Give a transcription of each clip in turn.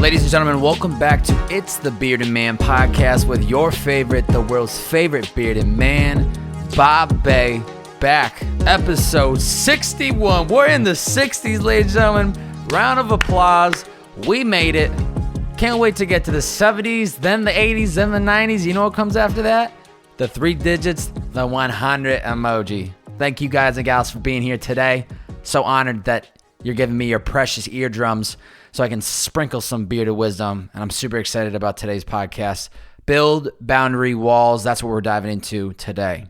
Ladies and gentlemen, welcome back to It's the Bearded Man podcast with your favorite, the world's favorite bearded man, Bob Bay, back. Episode 61. We're in the 60s, ladies and gentlemen. Round of applause. We made it. Can't wait to get to the 70s, then the 80s, then the 90s. You know what comes after that? The 3 digits, the 100 emoji. Thank you guys and gals for being here today. So honored that you're giving me your precious eardrums so I can sprinkle some bearded wisdom. And I'm super excited about today's podcast. Build boundary walls. That's what we're diving into today.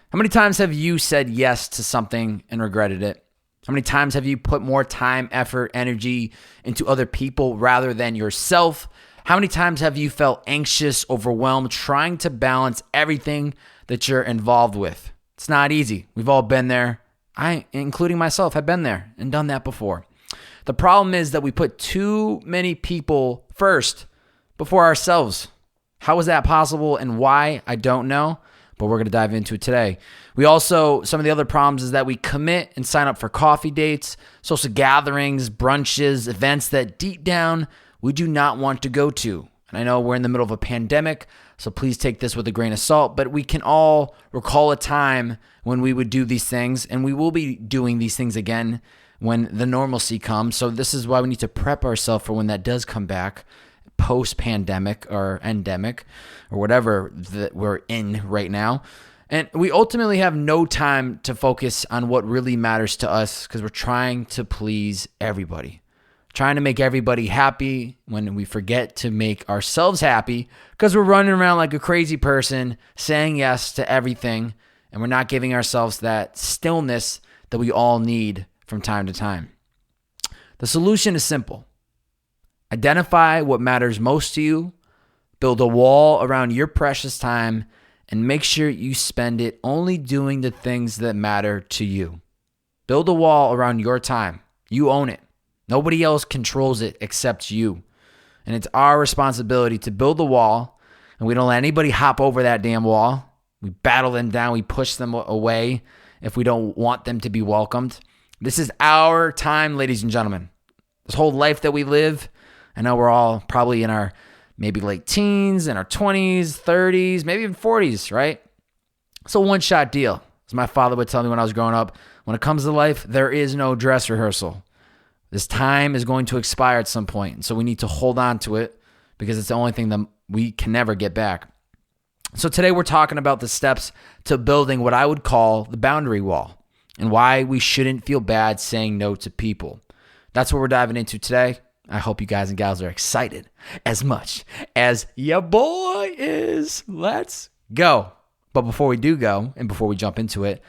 How many times have you said yes to something and regretted it? How many times have you put more time, effort, energy into other people rather than yourself? How many times have you felt anxious, overwhelmed, trying to balance everything that you're involved with? It's not easy. We've all been there. I, including myself, have been there and done that before. The problem is that we put too many people first before ourselves. How is that possible and why? I don't know, but we're going to dive into it today. Some of the other problems is that we commit and sign up for coffee dates, social gatherings, brunches, events that deep down we do not want to go to. And I know we're in the middle of a pandemic, so please take this with a grain of salt, but we can all recall a time when we would do these things, and we will be doing these things again when the normalcy comes. So this is why we need to prep ourselves for when that does come back, post-pandemic or endemic or whatever that we're in right now. And we ultimately have no time to focus on what really matters to us because we're trying to please everybody. Trying to make everybody happy when we forget to make ourselves happy because we're running around like a crazy person saying yes to everything, and we're not giving ourselves that stillness that we all need from time to time. The solution is simple. Identify what matters most to you, build a wall around your precious time, and make sure you spend it only doing the things that matter to you. Build a wall around your time. You own it. Nobody else controls it except you. And it's our responsibility to build the wall, and we don't let anybody hop over that damn wall. We battle them down. We push them away if we don't want them to be welcomed. This is our time, ladies and gentlemen. This whole life that we live, I know we're all probably in our maybe late teens, in our 20s, 30s, maybe even 40s, right? It's a one-shot deal. As my father would tell me when I was growing up, when it comes to life, there is no dress rehearsal. This time is going to expire at some point, and so we need to hold on to it because it's the only thing that we can never get back. So today we're talking about the steps to building what I would call the boundary wall and why we shouldn't feel bad saying no to people. That's what we're diving into today. I hope you guys and gals are excited as much as your boy is. Let's go. But before we do go and before we jump into it,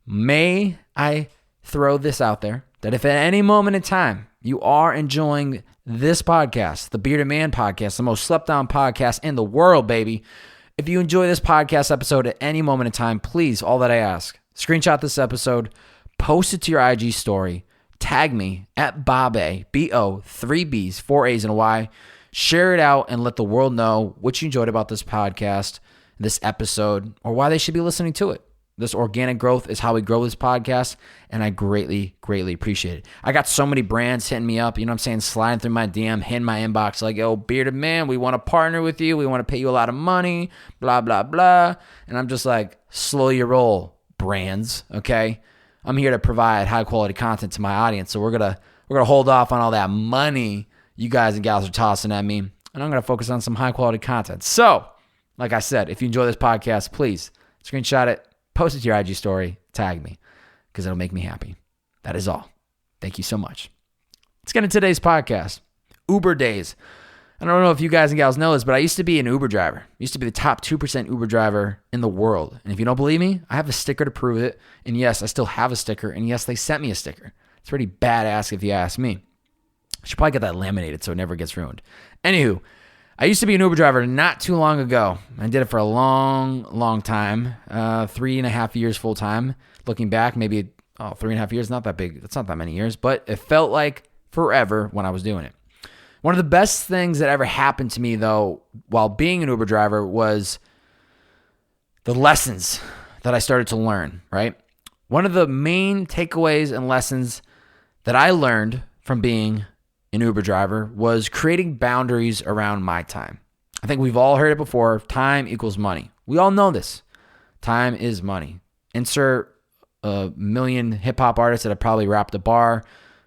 may I throw this out there that if at any moment in time you are enjoying this podcast, the Bearded Man podcast, the most slept on podcast in the world, baby. If you enjoy this podcast episode at any moment in time, please, all that I ask, screenshot this episode, post it to your IG story, tag me at Bob-A, B-O, 3 B's, 4 A's and a Y. Share it out and let the world know what you enjoyed about this podcast, this episode, or why they should be listening to it. This organic growth is how we grow this podcast, and I greatly, greatly appreciate it. I got so many brands hitting me up, you know what I'm saying, sliding through my DM, hitting my inbox like, yo, Bearded Man, we want to partner with you. We want to pay you a lot of money, blah, blah, blah. And I'm just like, slow your roll, brands, okay? I'm here to provide high-quality content to my audience, so we're gonna hold off on all that money you guys and gals are tossing at me, and I'm going to focus on some high-quality content. So, like I said, if you enjoy this podcast, please screenshot it, post it to your IG story, tag me, because it'll make me happy. That is all. Thank you so much. Let's get into today's podcast. Uber days. I don't know if you guys and gals know this, but I used to be an Uber driver. I used to be the top 2% Uber driver in the world. And if you don't believe me, I have a sticker to prove it. And yes, I still have a sticker. And yes, they sent me a sticker. It's pretty badass if you ask me. I should probably get that laminated so it never gets ruined. Anywho, I used to be an Uber driver not too long ago. I did it for a long, long time, 3.5 years full time. Looking back, maybe 3.5 years, not that big. That's not that many years, but it felt like forever when I was doing it. One of the best things that ever happened to me, though, while being an Uber driver was the lessons that I started to learn, right? One of the main takeaways and lessons that I learned from being an Uber driver was creating boundaries around my time. I think we've all heard it before. Time equals money. We all know this. Time is money. Insert a million hip hop artists that have probably rapped a bar.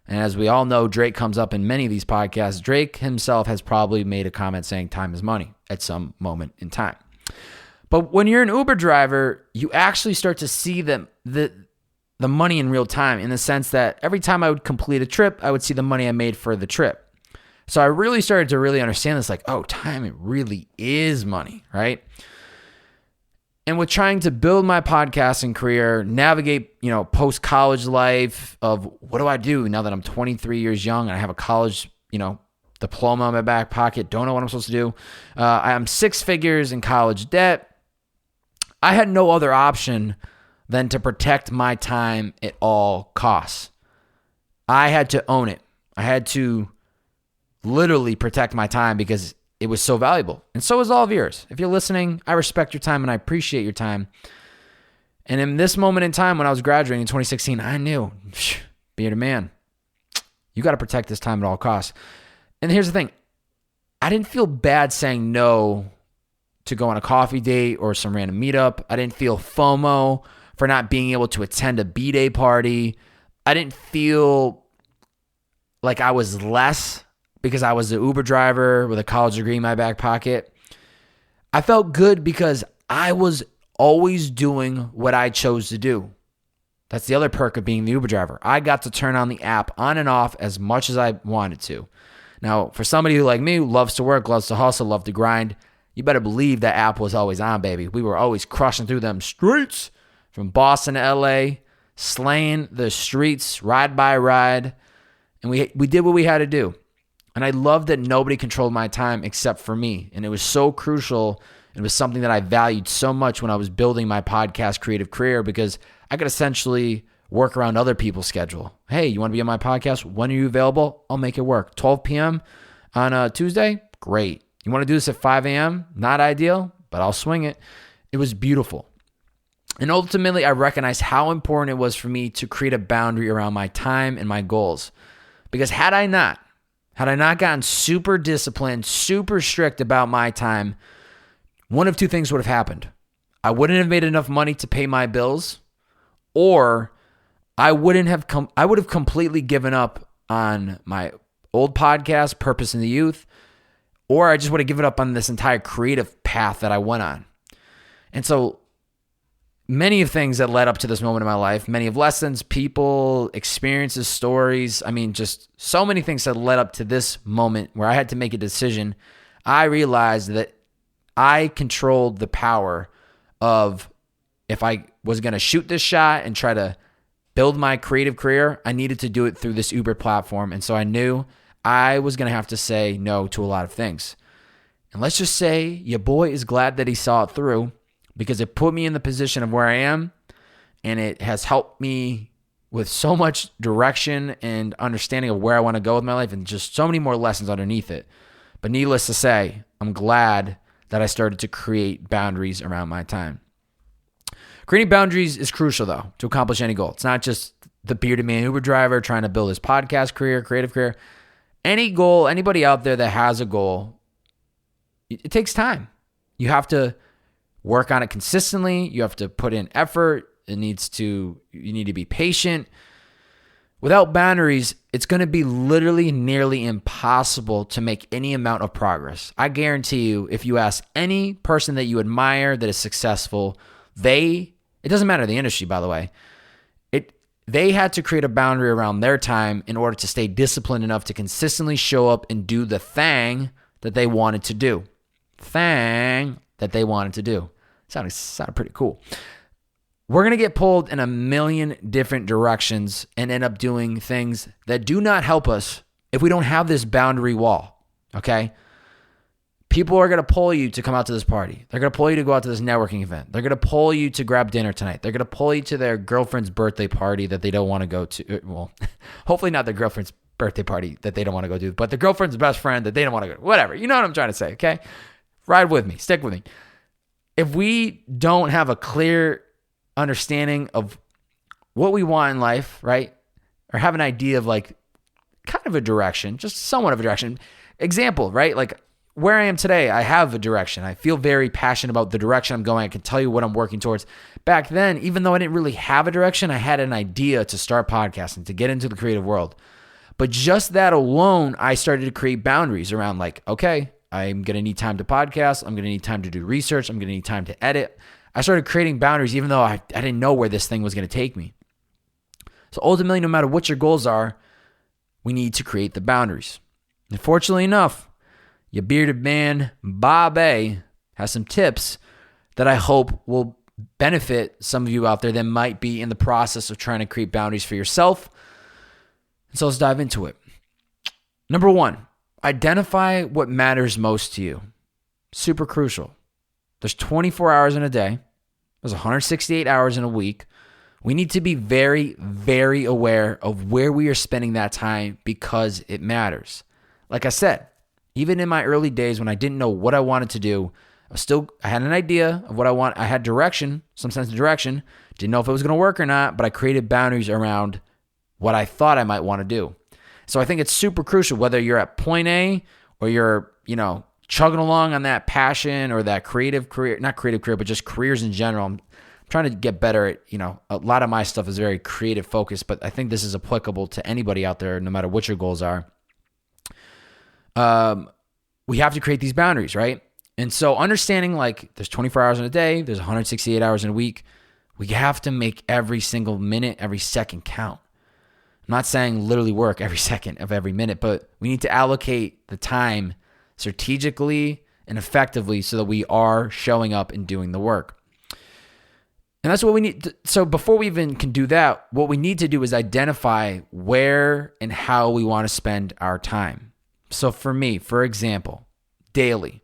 And as we all know, Drake comes up in many of these podcasts. Drake himself has probably made a comment saying time is money at some moment in time. But when you're an Uber driver, you actually start to see the money in real time, in the sense that every time I would complete a trip, I would see the money I made for the trip. So I really started to really understand this, like, oh, time, it really is money, right? And with trying to build my podcasting career, navigate, post-college life of what do I do now that I'm 23 years young and I have a college, diploma in my back pocket, don't know what I'm supposed to do. I'm 6 figures in college debt. I had no other option than to protect my time at all costs. I had to own it. I had to literally protect my time because it was so valuable. And so is all of yours. If you're listening, I respect your time and I appreciate your time. And in this moment in time when I was graduating in 2016, I knew, bearded man, you got to protect this time at all costs. And here's the thing. I didn't feel bad saying no to go on a coffee date or some random meetup. I didn't feel FOMO for not being able to attend a B-Day party. I didn't feel like I was less because I was an Uber driver with a college degree in my back pocket. I felt good because I was always doing what I chose to do. That's the other perk of being the Uber driver. I got to turn on the app on and off as much as I wanted to. Now, for somebody who like me, who loves to work, loves to hustle, loves to grind, you better believe that app was always on, baby. We were always crushing through them streets from Boston to LA, slaying the streets, ride by ride. And we did what we had to do. And I loved that nobody controlled my time except for me. And it was so crucial. It was something that I valued so much when I was building my podcast creative career, because I could essentially work around other people's schedule. Hey, you want to be on my podcast? When are you available? I'll make it work. 12 p.m. on a Tuesday? Great. You want to do this at 5 a.m.? Not ideal, but I'll swing it. It was beautiful. And ultimately, I recognized how important it was for me to create a boundary around my time and my goals. Because had I not gotten super disciplined, super strict about my time, one of two things would have happened. I wouldn't have made enough money to pay my bills, or I would have completely given up on my old podcast, Purpose in the Youth, or I just would have given up on this entire creative path that I went on. And so many of things that led up to this moment in my life, many of lessons, people, experiences, stories, just so many things that led up to this moment where I had to make a decision. I realized that I controlled the power of, if I was going to shoot this shot and try to build my creative career, I needed to do it through this Uber platform. And so I knew I was going to have to say no to a lot of things. And let's just say your boy is glad that he saw it through, because it put me in the position of where I am, and it has helped me with so much direction and understanding of where I want to go with my life, and just so many more lessons underneath it. But needless to say, I'm glad that I started to create boundaries around my time. Creating boundaries is crucial, though, to accomplish any goal. It's not just the bearded man Uber driver trying to build his podcast career, creative career. Any goal, anybody out there that has a goal, it takes time. You have to work on it consistently. You have to put in effort. You need to be patient. Without boundaries, it's going to be literally nearly impossible to make any amount of progress. I guarantee you, if you ask any person that you admire that is successful, it doesn't matter the industry, by the way, they had to create a boundary around their time in order to stay disciplined enough to consistently show up and do the thing that they wanted to do. Sounded pretty cool. We're going to get pulled in a million different directions and end up doing things that do not help us if we don't have this boundary wall, okay? People are going to pull you to come out to this party. They're going to pull you to go out to this networking event. They're going to pull you to grab dinner tonight. They're going to pull you to their girlfriend's birthday party that they don't want to go to. Well, hopefully not their girlfriend's birthday party that they don't want to go to, but the girlfriend's best friend that they don't want to go to. Whatever. You know what I'm trying to say, okay? Ride with me. Stick with me. If we don't have a clear understanding of what we want in life, right? Or have an idea of like kind of a direction, just somewhat of a direction. Example, right? Like where I am today, I have a direction. I feel very passionate about the direction I'm going. I can tell you what I'm working towards. Back then, even though I didn't really have a direction, I had an idea to start podcasting, to get into the creative world. But just that alone, I started to create boundaries around like, okay, I'm going to need time to podcast. I'm going to need time to do research. I'm going to need time to edit. I started creating boundaries even though I didn't know where this thing was going to take me. So ultimately, no matter what your goals are, we need to create the boundaries. And fortunately enough, your bearded man, Bob A, has some tips that I hope will benefit some of you out there that might be in the process of trying to create boundaries for yourself. And so let's dive into it. Number 1, identify what matters most to you. Super crucial. There's 24 hours in a day. There's 168 hours in a week. We need to be very, very aware of where we are spending that time because it matters. Like I said, even in my early days when I didn't know what I wanted to do, I had an idea of what I want. I had direction, some sense of direction. Didn't know if it was going to work or not, but I created boundaries around what I thought I might want to do. So I think it's super crucial whether you're at point A or you're, chugging along on that passion or that creative career, not creative career, but just careers in general. I'm trying to get better at, a lot of my stuff is very creative focused, but I think this is applicable to anybody out there, no matter what your goals are. We have to create these boundaries, right? And so understanding like there's 24 hours in a day, there's 168 hours in a week, we have to make every single minute, every second count. I'm not saying literally work every second of every minute, but we need to allocate the time strategically and effectively so that we are showing up and doing the work. And that's what we need. So before we even can do that, what we need to do is identify where and how we want to spend our time. So for me, for example, daily,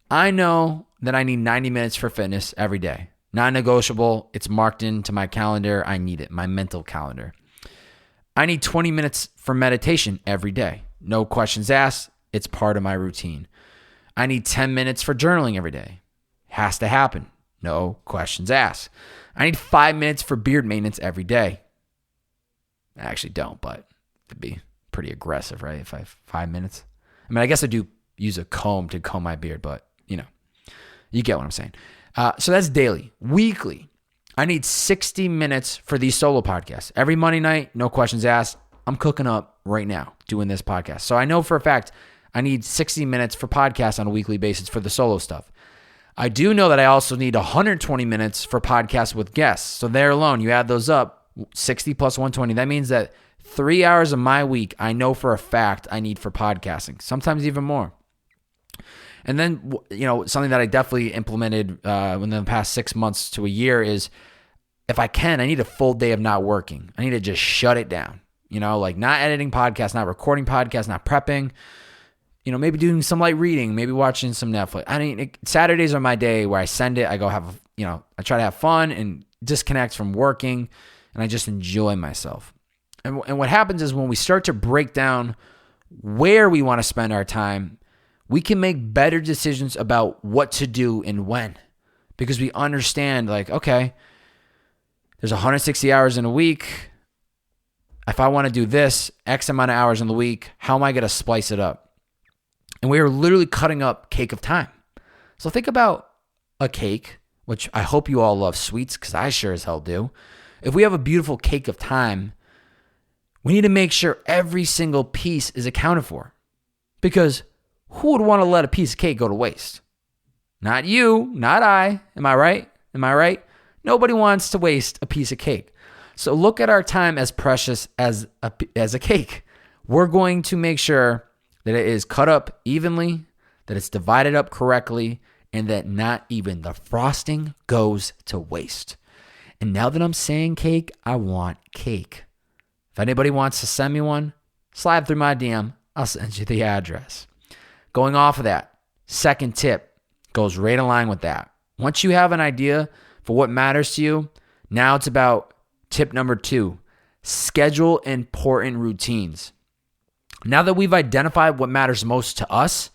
I know that I need 90 minutes for fitness every day. Non-negotiable. It's marked into my calendar. I need it, my mental calendar. I need 20 minutes for meditation every day. No questions asked. It's part of my routine. I need 10 minutes for journaling every day. Has to happen. No questions asked. I need 5 minutes for beard maintenance every day. I actually don't, but it'd be pretty aggressive, right? If I have 5 minutes. I mean, I guess I do use a comb to comb my beard, but you get what I'm saying. So that's daily. Weekly, I need 60 minutes for these solo podcasts. Every Monday night, no questions asked. I'm cooking up right now doing this podcast. So I know for a fact I need 60 minutes for podcasts on a weekly basis for the solo stuff. I do know that I also need 120 minutes for podcasts with guests. So there alone, you add those up, 60 plus 120. That means that 3 hours of my week, I know for a fact I need for podcasting, sometimes even more. And then, something that I definitely implemented in the past 6 months to a year is if I can, I need a full day of not working. I need to just shut it down, like not editing podcasts, not recording podcasts, not prepping, maybe doing some light reading, maybe watching some Netflix. I mean, Saturdays are my day where I send it. I go have, I try to have fun and disconnect from working, and I just enjoy myself. And what happens is when we start to break down where we want to spend our time, we can make better decisions about what to do and when, because we understand like, okay, there's 160 hours in a week. If I want to do this X amount of hours in the week, how am I going to splice it up? And we are literally cutting up cake of time. So think about a cake, which I hope you all love sweets because I sure as hell do. If we have a beautiful cake of time, we need to make sure every single piece is accounted for, because who would want to let a piece of cake go to waste? Not you, not I. Am I right? Am I right? Nobody wants to waste a piece of cake. So look at our time as precious as a cake. We're going to make sure that it is cut up evenly, that it's divided up correctly, and that not even the frosting goes to waste. And now that I'm saying cake, I want cake. If anybody wants to send me one, slide through my DM. I'll send you the address. Going off of that, second tip goes right in line with that. Once you have an idea for what matters to you, now it's about tip number 2, schedule important routines. Now that we've identified what matters most to us,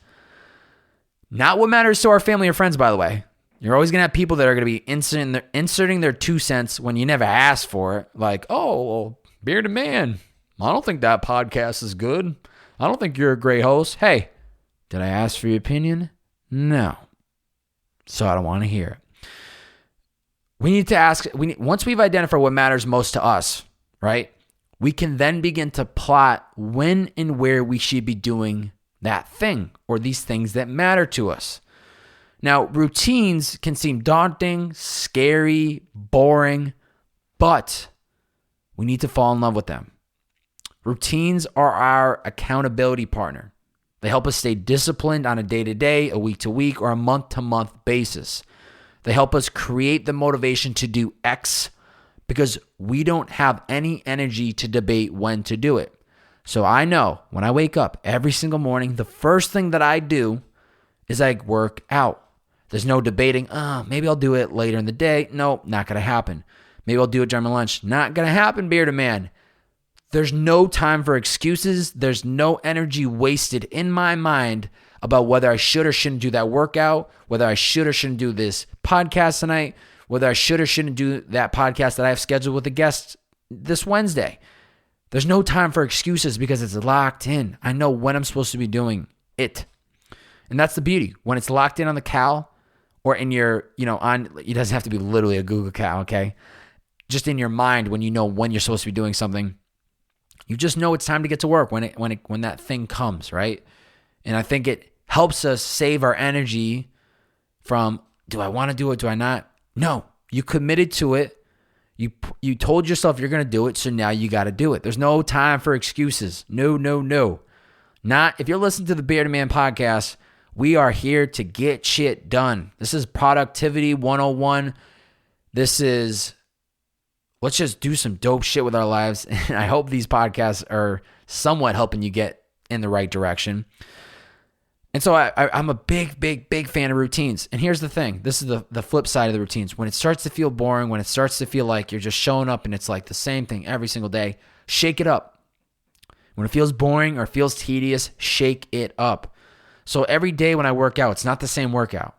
not what matters to our family or friends, by the way. You're always going to have people that are going to be inserting their 2 cents when you never asked for it. Like, oh, well, bearded man, I don't think that podcast is good. I don't think you're a great host. Hey, did I ask for your opinion? No. So I don't want to hear it. We need to ask, once we've identified what matters most to us, right? We can then begin to plot when and where we should be doing that thing or these things that matter to us. Now, routines can seem daunting, scary, boring, but we need to fall in love with them. Routines are our accountability partner. They help us stay disciplined on a day-to-day, a week-to-week, or a month-to-month basis. They help us create the motivation to do X because we don't have any energy to debate when to do it. So I know when I wake up every single morning, the first thing that I do is I work out. There's no debating, maybe I'll do it later in the day. No, not going to happen. Maybe I'll do it during my lunch. Not going to happen, bearded man. There's no time for excuses. There's no energy wasted in my mind about whether I should or shouldn't do that workout, whether I should or shouldn't do this podcast tonight, whether I should or shouldn't do that podcast that I have scheduled with a guest this Wednesday. There's no time for excuses because it's locked in. I know when I'm supposed to be doing it. And that's the beauty. When it's locked in on the cal or in your, it doesn't have to be literally a Google Cal, okay? Just in your mind when you know when you're supposed to be doing something, you just know it's time to get to work when that thing comes, right? And I think it helps us save our energy from, do I want to do it? Do I not? No, you committed to it. You told yourself you're going to do it, so now you got to do it. There's no time for excuses. No. Not if you're listening to the Bearded Man podcast, we are here to get shit done. This is productivity 101. This is, let's just do some dope shit with our lives. And I hope these podcasts are somewhat helping you get in the right direction. And so I'm a big fan of routines. And here's the thing. This is the flip side of the routines. When it starts to feel boring, when it starts to feel like you're just showing up and it's like the same thing every single day, shake it up. When it feels boring or feels tedious, shake it up. So every day when I work out, it's not the same workout.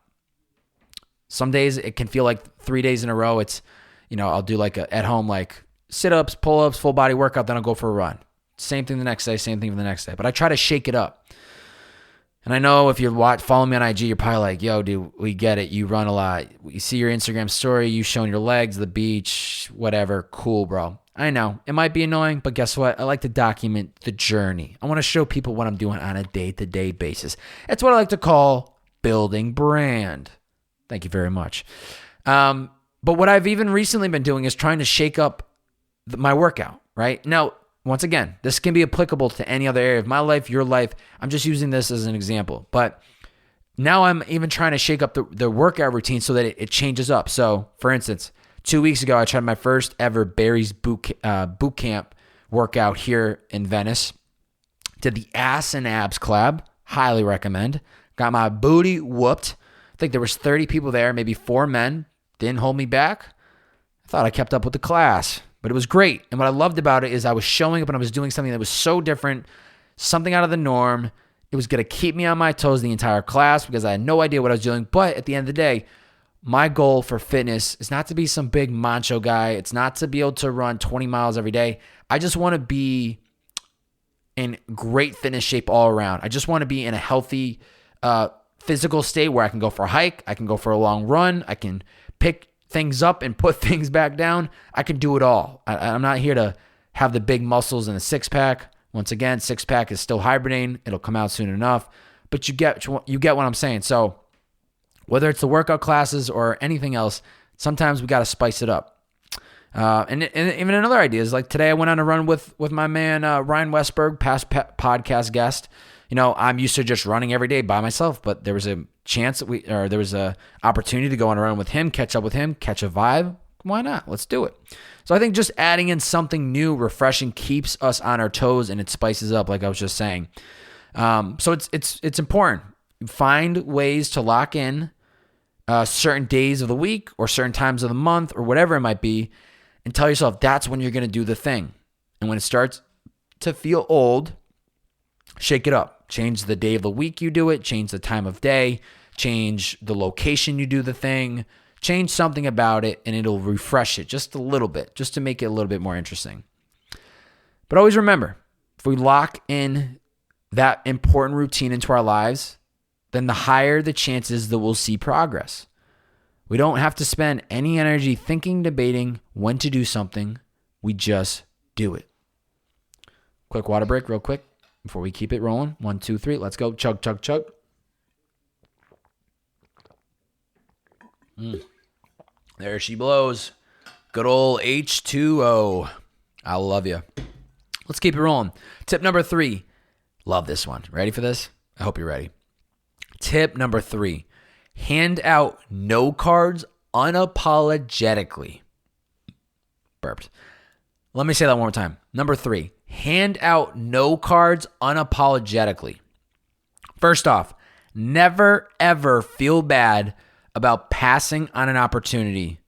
Some days it can feel like 3 days in a row. It's, I'll do like at home, like sit-ups, pull-ups, full body workout, then I'll go for a run. Same thing the next day, same thing for the next day. But I try to shake it up. And I know if you're following me on IG, you're probably like, yo, dude, we get it. You run a lot. We see your Instagram story. You showing your legs, the beach, whatever. Cool, bro. I know. It might be annoying, but guess what? I like to document the journey. I want to show people what I'm doing on a day-to-day basis. It's what I like to call building brand. Thank you very much. But what I've even recently been doing is trying to shake up my workout, right? Now, once again, this can be applicable to any other area of my life, your life. I'm just using this as an example. But now I'm even trying to shake up the workout routine so that it changes up. So, for instance, 2 weeks ago, I tried my first ever Barry's boot camp workout here in Venice. Did the ass and abs collab. Highly recommend. Got my booty whooped. I think there was 30 people there, maybe 4 men. Didn't hold me back. I thought I kept up with the class. But it was great. And what I loved about it is I was showing up and I was doing something that was so different, something out of the norm. It was going to keep me on my toes the entire class because I had no idea what I was doing. But at the end of the day, my goal for fitness is not to be some big macho guy. It's not to be able to run 20 miles every day. I just want to be in great fitness shape all around. I just want to be in a healthy physical state where I can go for a hike. I can go for a long run. I can pick things up and put things back down. I can do it all. I'm not here to have the big muscles and a six-pack. Once again, six-pack is still hibernating. It'll come out soon enough. But you get what I'm saying. So whether it's the workout classes or anything else, sometimes we got to spice it up. And even another idea is like today I went on a run with my man Ryan Westberg, past podcast guest. I'm used to just running every day by myself, but there was a chance that there was a opportunity to go on a run with him, catch up with him, catch a vibe. Why not? Let's do it. So I think just adding in something new, refreshing, keeps us on our toes and it spices up, like I was just saying. So it's important. Find ways to lock in certain days of the week or certain times of the month or whatever it might be, and tell yourself that's when you're going to do the thing. And when it starts to feel old, shake it up. Change the day of the week you do it. Change the time of day. Change the location you do the thing. Change something about it, and it'll refresh it just a little bit, just to make it a little bit more interesting. But always remember, if we lock in that important routine into our lives, then the higher the chances that we'll see progress. We don't have to spend any energy thinking, debating when to do something. We just do it. Quick water break real quick before we keep it rolling. 1, 2, 3. Let's go. Chug, chug, chug. There she blows. Good old H2O. I love you. Let's keep it rolling. Tip number 3. Love this one. Ready for this? I hope you're ready. Tip number 3. Hand out no cards unapologetically. Burped. Let me say that one more time. Number 3. Hand out no cards unapologetically. First off, never ever feel bad about passing on an opportunity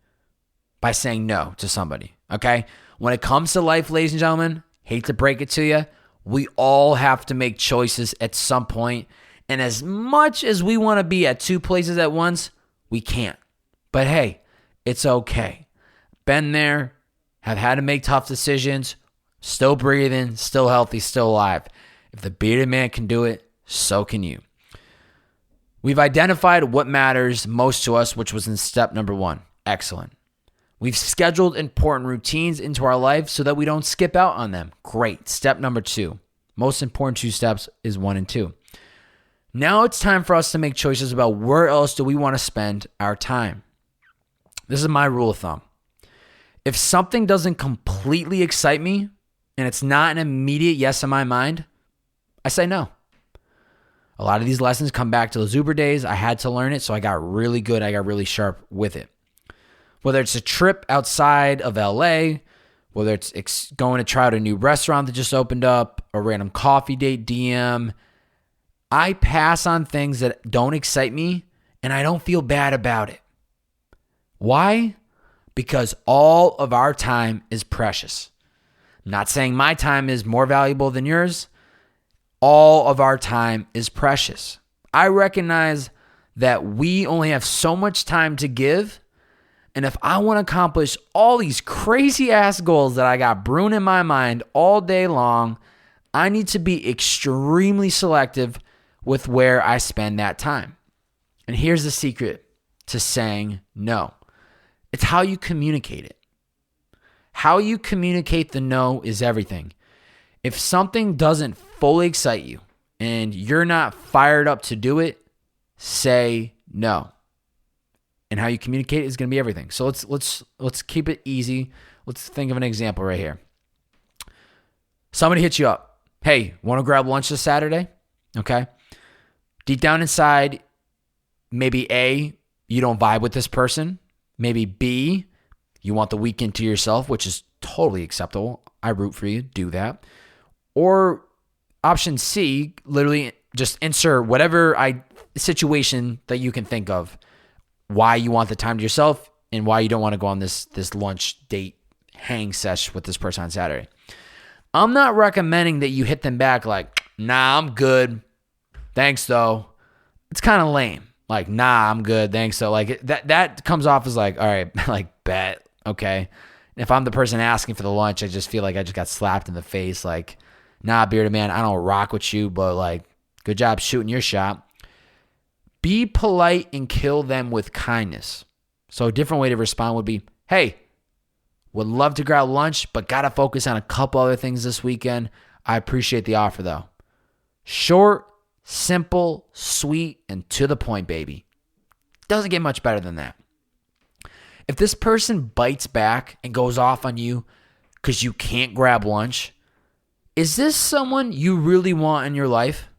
by saying no to somebody, okay? When it comes to life, ladies and gentlemen, hate to break it to you, we all have to make choices at some point. And as much as we want to be at 2 places at once, we can't. But hey, it's okay. Been there, have had to make tough decisions, still breathing, still healthy, still alive. If the bearded man can do it, so can you. We've identified what matters most to us, which was in step number 1. Excellent. We've scheduled important routines into our life so that we don't skip out on them. Great. Step number 2. Most important 2 steps is 1 and 2. Now it's time for us to make choices about where else do we want to spend our time. This is my rule of thumb. If something doesn't completely excite me and it's not an immediate yes in my mind, I say no. A lot of these lessons come back to those Uber days. I had to learn it, so I got really good. I got really sharp with it. Whether it's a trip outside of LA, whether it's going to try out a new restaurant that just opened up, a random coffee date DM, I pass on things that don't excite me, and I don't feel bad about it. Why? Because all of our time is precious. I'm not saying my time is more valuable than yours. All of our time is precious. I recognize that we only have so much time to give, and if I want to accomplish all these crazy ass goals that I got brewing in my mind all day long, I need to be extremely selective with where I spend that time. And here's the secret to saying no. It's how you communicate it. How you communicate the no is everything. If something doesn't fully excite you and you're not fired up to do it, say no. And how you communicate is going to be everything. So let's keep it easy. Let's think of an example right here. Somebody hits you up. Hey, want to grab lunch this Saturday? Okay. Deep down inside, maybe A, you don't vibe with this person. Maybe B, you want the weekend to yourself, which is totally acceptable. I root for you. Do that. Or option C, literally just insert whatever situation that you can think of, why you want the time to yourself and why you don't want to go on this lunch date hang sesh with this person on Saturday. I'm not recommending that you hit them back like, nah, I'm good. Thanks, though. It's kind of lame. Like, nah, I'm good. Thanks, though. Like, that comes off as like, all right, like, bet. Okay. If I'm the person asking for the lunch, I just feel like I just got slapped in the face. Like, nah, bearded man, I don't rock with you, but like, good job shooting your shot. Be polite and kill them with kindness. So a different way to respond would be, hey, would love to grab lunch, but got to focus on a couple other things this weekend. I appreciate the offer, though. Short, simple, sweet, and to the point, baby. Doesn't get much better than that. If this person bites back and goes off on you because you can't grab lunch, is this someone you really want in your life?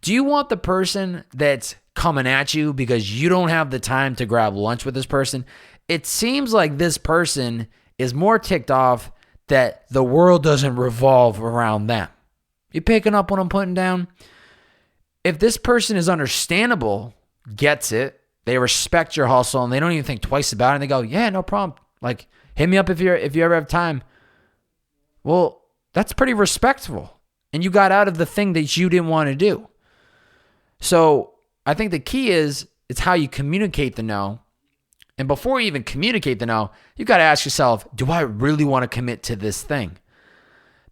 Do you want the person that's coming at you because you don't have the time to grab lunch with this person? It seems like this person is more ticked off that the world doesn't revolve around them. You picking up what I'm putting down? If this person is understandable, gets it, they respect your hustle, and they don't even think twice about it, and they go, yeah, no problem. Like, hit me up if you ever have time. Well, that's pretty respectful. And you got out of the thing that you didn't want to do. So I think the key is it's how you communicate the no. And before you even communicate the no, you got to ask yourself, do I really want to commit to this thing?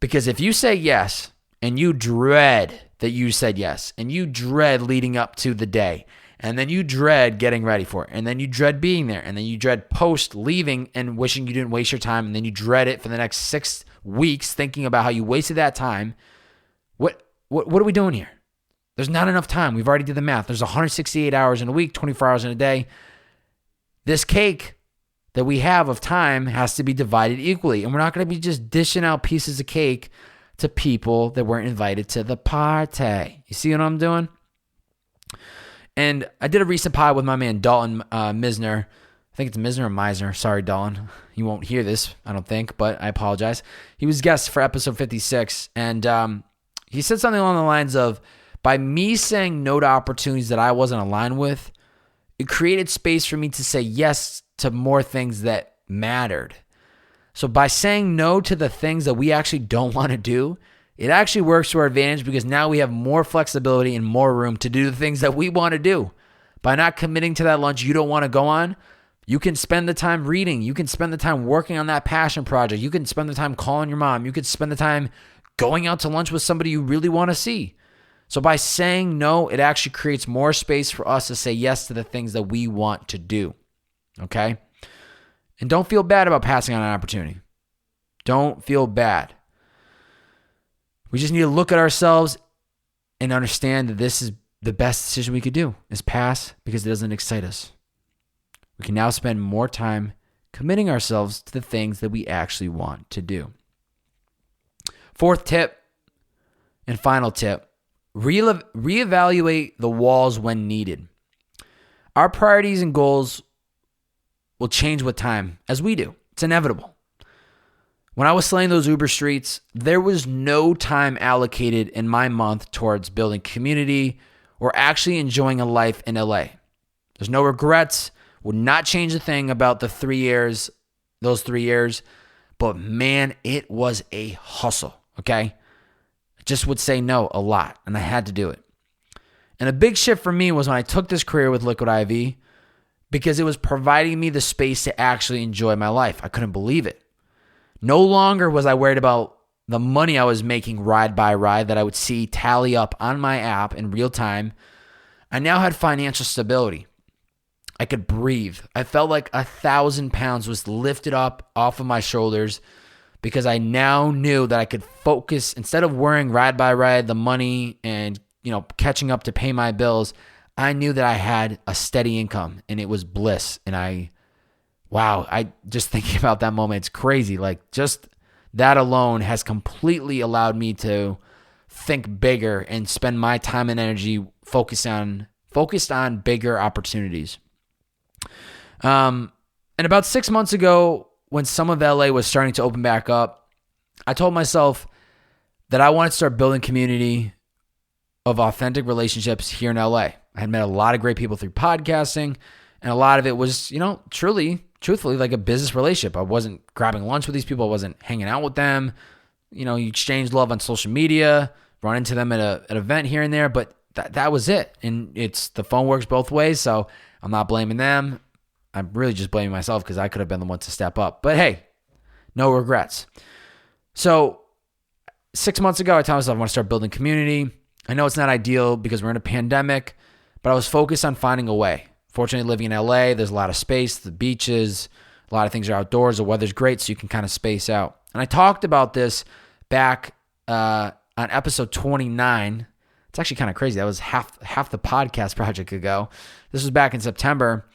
Because if you say yes and you dread that you said yes, and you dread leading up to the day, and then you dread getting ready for it, and then you dread being there, and then you dread post leaving and wishing you didn't waste your time, and then you dread it for the next 6 weeks thinking about how you wasted that time, what are we doing here? There's not enough time. We've already did the math. There's 168 hours in a week, 24 hours in a day. This cake that we have of time has to be divided equally, and we're not going to be just dishing out pieces of cake to people that weren't invited to the party. You see what I'm doing? And I did a recent pod with my man Dalton Misner. I think it's Misner or Meisner. Sorry, Dalton. You won't hear this, I don't think, but I apologize. He was guest for episode 56, and he said something along the lines of, by me saying no to opportunities that I wasn't aligned with, it created space for me to say yes to more things that mattered. So by saying no to the things that we actually don't want to do, it actually works to our advantage because now we have more flexibility and more room to do the things that we want to do. By not committing to that lunch you don't want to go on, you can spend the time reading. You can spend the time working on that passion project. You can spend the time calling your mom. You could spend the time going out to lunch with somebody you really want to see. So by saying no, it actually creates more space for us to say yes to the things that we want to do. Okay? And don't feel bad about passing on an opportunity. Don't feel bad. We just need to look at ourselves and understand that this is the best decision we could do, is pass because it doesn't excite us. We can now spend more time committing ourselves to the things that we actually want to do. Fourth tip and final tip, reevaluate the walls when needed. Our priorities and goals will change with time, as we do. It's inevitable. When I was slaying those Uber streets, there was no time allocated in my month towards building community or actually enjoying a life in LA. There's no regrets. Would not change a thing about those 3 years. But man, it was a hustle, okay? I just would say no a lot, and I had to do it. And a big shift for me was when I took this career with Liquid IV, because it was providing me the space to actually enjoy my life. I couldn't believe it. No longer was I worried about the money I was making ride by ride that I would see tally up on my app in real time. I now had financial stability. I could breathe. I felt like 1,000 pounds was lifted up off of my shoulders because I now knew that I could focus, instead of worrying ride by ride, the money and catching up to pay my bills. I knew that I had a steady income and it was bliss. And I just thinking about that moment, it's crazy. Like just that alone has completely allowed me to think bigger and spend my time and energy focused on bigger opportunities. And about 6 months ago, when some of LA was starting to open back up, I told myself that I wanted to start building community of authentic relationships here in LA. I had met a lot of great people through podcasting, and a lot of it was, truthfully, like a business relationship. I wasn't grabbing lunch with these people. I wasn't hanging out with them. You exchange love on social media, run into them at an event here and there, but that was it. And the phone works both ways, so I'm not blaming them. I'm really just blaming myself because I could have been the one to step up. But hey, no regrets. So 6 months ago, I told myself I want to start building community. I know it's not ideal because we're in a pandemic, but I was focused on finding a way. Fortunately, living in LA, there's a lot of space, the beaches, a lot of things are outdoors, the weather's great, so you can kind of space out. And I talked about this back on episode 29. It's actually kind of crazy. That was half the podcast project ago. This was back in September.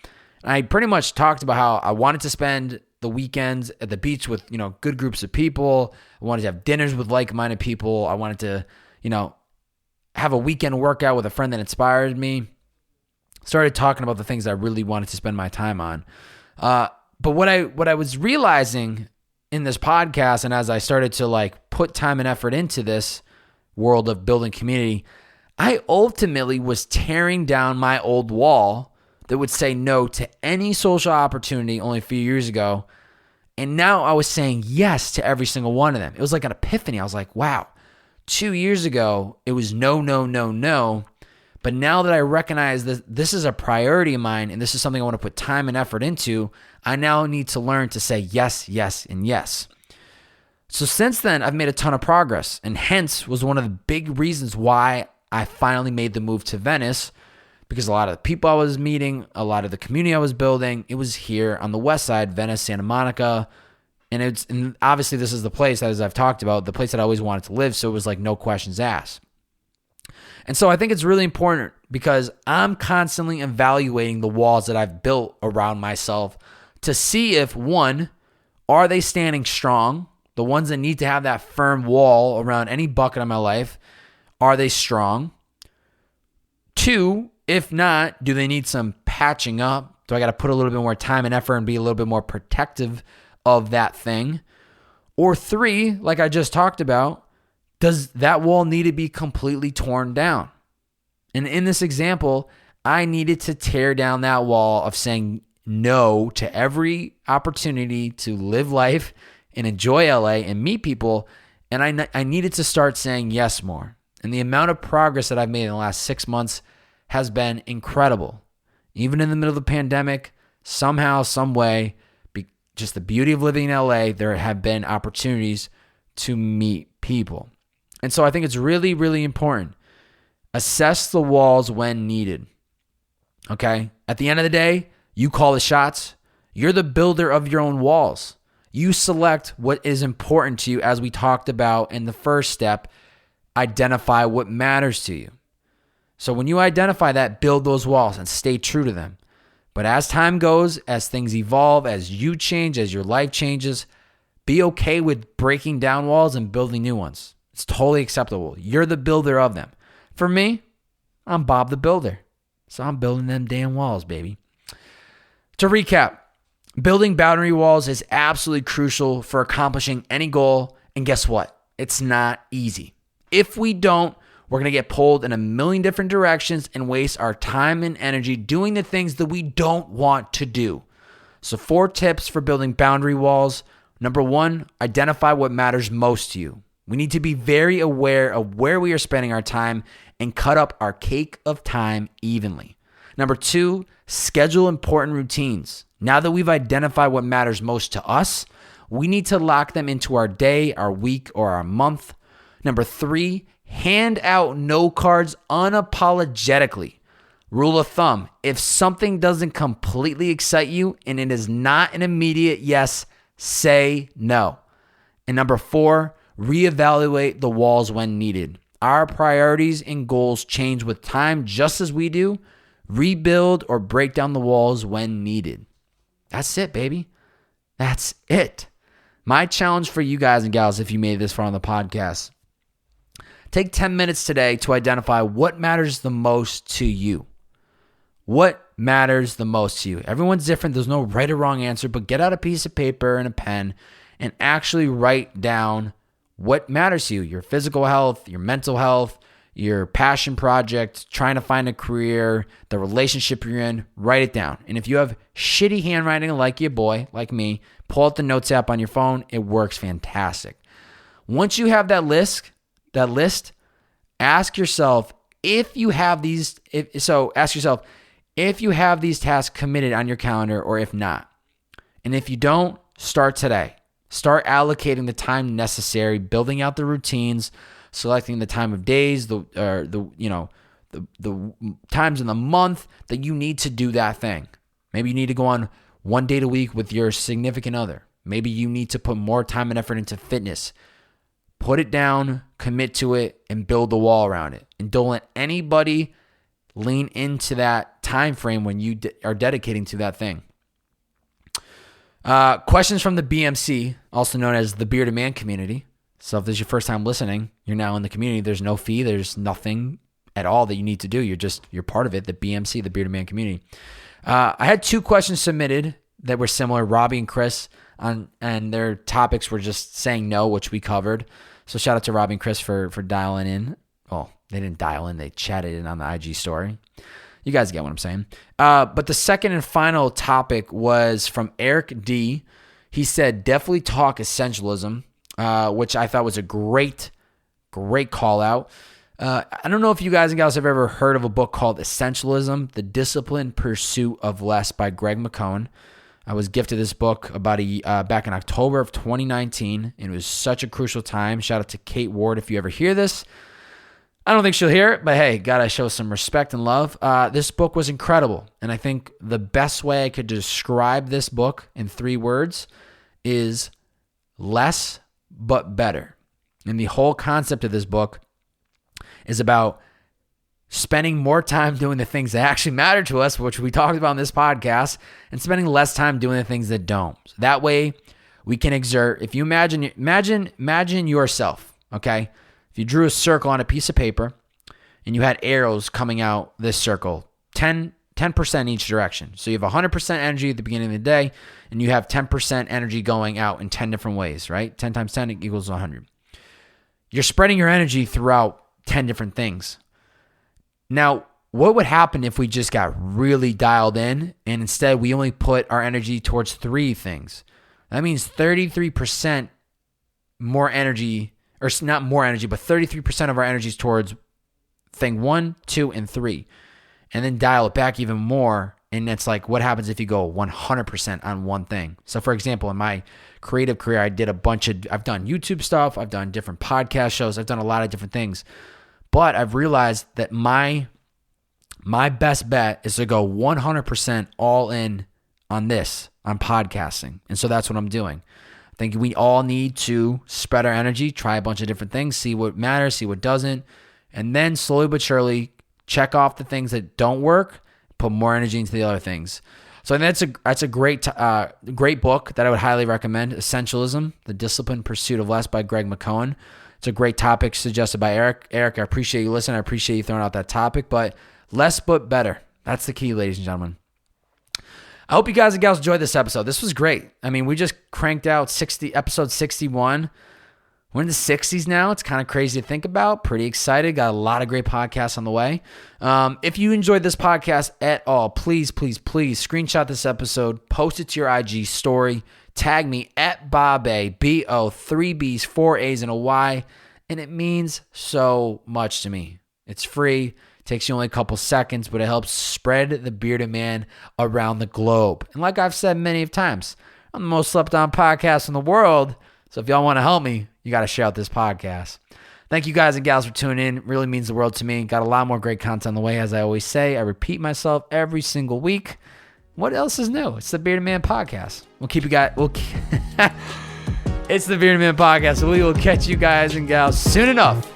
And I pretty much talked about how I wanted to spend the weekends at the beach with, good groups of people. I wanted to have dinners with like-minded people. I wanted to, have a weekend workout with a friend that inspired me. Started talking about the things I really wanted to spend my time on. But what I was realizing in this podcast, and as I started to put time and effort into this world of building community, I ultimately was tearing down my old wall that would say no to any social opportunity only a few years ago. And now I was saying yes to every single one of them. It was like an epiphany. I was like, wow, 2 years ago, it was no, no, no, no. But now that I recognize that this is a priority of mine and this is something I want to put time and effort into, I now need to learn to say yes, yes, and yes. So since then, I've made a ton of progress, and hence was one of the big reasons why I finally made the move to Venice, because a lot of the people I was meeting, a lot of the community I was building, it was here on the west side, Venice, Santa Monica. And obviously this is the place, as I've talked about, the place that I always wanted to live. So it was like no questions asked. And so I think it's really important because I'm constantly evaluating the walls that I've built around myself to see if, one, are they standing strong? The ones that need to have that firm wall around any bucket of my life, are they strong? Two, if not, do they need some patching up? Do I got to put a little bit more time and effort and be a little bit more protective of that thing? Or three, like I just talked about, does that wall need to be completely torn down? And in this example, I needed to tear down that wall of saying no to every opportunity to live life and enjoy LA and meet people. And I needed to start saying yes more. And the amount of progress that I've made in the last 6 months has been incredible. Even in the middle of the pandemic, somehow, some way, just the beauty of living in LA, there have been opportunities to meet people. And so I think it's really, really important. Assess the walls when needed. Okay? At the end of the day, you call the shots. You're the builder of your own walls. You select what is important to you, as we talked about in the first step. Identify what matters to you. So when you identify that, build those walls and stay true to them. But as time goes, as things evolve, as you change, as your life changes, be okay with breaking down walls and building new ones. It's totally acceptable. You're the builder of them. For me, I'm Bob the Builder. So I'm building them damn walls, baby. To recap, building boundary walls is absolutely crucial for accomplishing any goal. And guess what? It's not easy. If we don't, we're going to get pulled in a million different directions and waste our time and energy doing the things that we don't want to do. So 4 tips for building boundary walls. Number 1, identify what matters most to you. We need to be very aware of where we are spending our time and cut up our cake of time evenly. Number 2, schedule important routines. Now that we've identified what matters most to us, we need to lock them into our day, our week, or our month. Number 3, hand out no cards unapologetically. Rule of thumb, if something doesn't completely excite you and it is not an immediate yes, say no. And number 4, reevaluate the walls when needed. Our priorities and goals change with time just as we do. Rebuild or break down the walls when needed. That's it, baby. That's it. My challenge for you guys and gals, if you made it this far on the podcast, take 10 minutes today to identify what matters the most to you. What matters the most to you? Everyone's different. There's no right or wrong answer, but get out a piece of paper and a pen and actually write down what matters to you. Your physical health, your mental health, your passion project, trying to find a career, the relationship you're in, write it down. And if you have shitty handwriting like your boy, like me, pull out the Notes app on your phone. It works fantastic. Once you have that list, ask yourself if you have these tasks committed on your calendar or if not. And if you don't, start today. Start allocating the time necessary, building out the routines, selecting the time of days, the times in the month that you need to do that thing. Maybe you need to go on 1 date a week with your significant other. Maybe you need to put more time and effort into fitness. Put it down, commit to it, and build the wall around it. And don't let anybody lean into that time frame when you are dedicating to that thing. Questions from the BMC, also known as the Bearded Man community. So if this is your first time listening, you're now in the community. There's no fee. There's nothing at all that you need to do. You're part of it, the BMC, the Bearded Man community. I had 2 questions submitted that were similar, Robbie and Chris, and their topics were just saying no, which we covered. So shout out to Robbie and Chris for dialing in. Well, they didn't dial in. They chatted in on the IG story. You guys get what I'm saying. But the second and final topic was from Eric D. He said, definitely talk essentialism, which I thought was a great call out. I don't know if you guys and gals have ever heard of a book called Essentialism, The Disciplined Pursuit of Less by Greg McKeown. I was gifted this book back in October of 2019, and it was such a crucial time. Shout out to Kate Ward if you ever hear this. I don't think she'll hear it, but hey, gotta show some respect and love. This book was incredible, and I think the best way I could describe this book in 3 words is less but better. And the whole concept of this book is about spending more time doing the things that actually matter to us, which we talked about in this podcast, and spending less time doing the things that don't. So that way we can exert. If you imagine yourself, okay? If you drew a circle on a piece of paper and you had arrows coming out this circle, 10% each direction. So you have 100% energy at the beginning of the day, and you have 10% energy going out in 10 different ways, right? 10 times 10 equals 100. You're spreading your energy throughout 10 different things. Now, what would happen if we just got really dialed in and instead we only put our energy towards 3 things? That means 33% more energy, or not more energy, but 33% of our energy is towards thing 1, 2, and 3. And then dial it back even more. And it's like, what happens if you go 100% on one thing? So for example, in my creative career, I've done YouTube stuff. I've done different podcast shows. I've done a lot of different things. But I've realized that my best bet is to go 100% all in on podcasting. And so that's what I'm doing. I think we all need to spread our energy, try a bunch of different things, see what matters, see what doesn't, and then slowly but surely check off the things that don't work, put more energy into the other things. So that's a great book that I would highly recommend, Essentialism, The Disciplined Pursuit of Less by Greg McKeown. It's a great topic suggested by Eric. Eric, I appreciate you listening. I appreciate you throwing out that topic, but less but better. That's the key, ladies and gentlemen. I hope you guys and gals enjoyed this episode. This was great. I mean, we just cranked out episode 61. We're in the 60s now. It's kind of crazy to think about. Pretty excited. Got a lot of great podcasts on the way. If you enjoyed this podcast at all, please, please, please screenshot this episode, post it to your IG story, tag me at Bob-A, B-O, 3 B's, 4 A's, and a Y, and it means so much to me. It's free. Takes you only a couple seconds, but it helps spread the Bearded Man around the globe. And like I've said many times, I'm the most slept on podcast in the world. So if y'all want to help me, you got to share out this podcast. Thank you guys and gals for tuning in. It really means the world to me. Got a lot more great content on the way, as I always say. I repeat myself every single week. What else is new? It's the Bearded Man podcast. It's the Bearded Man podcast. So we will catch you guys and gals soon enough.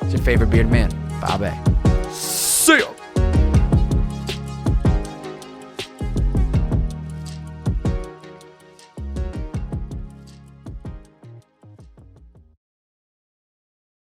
It's your favorite Bearded Man, Bob-A.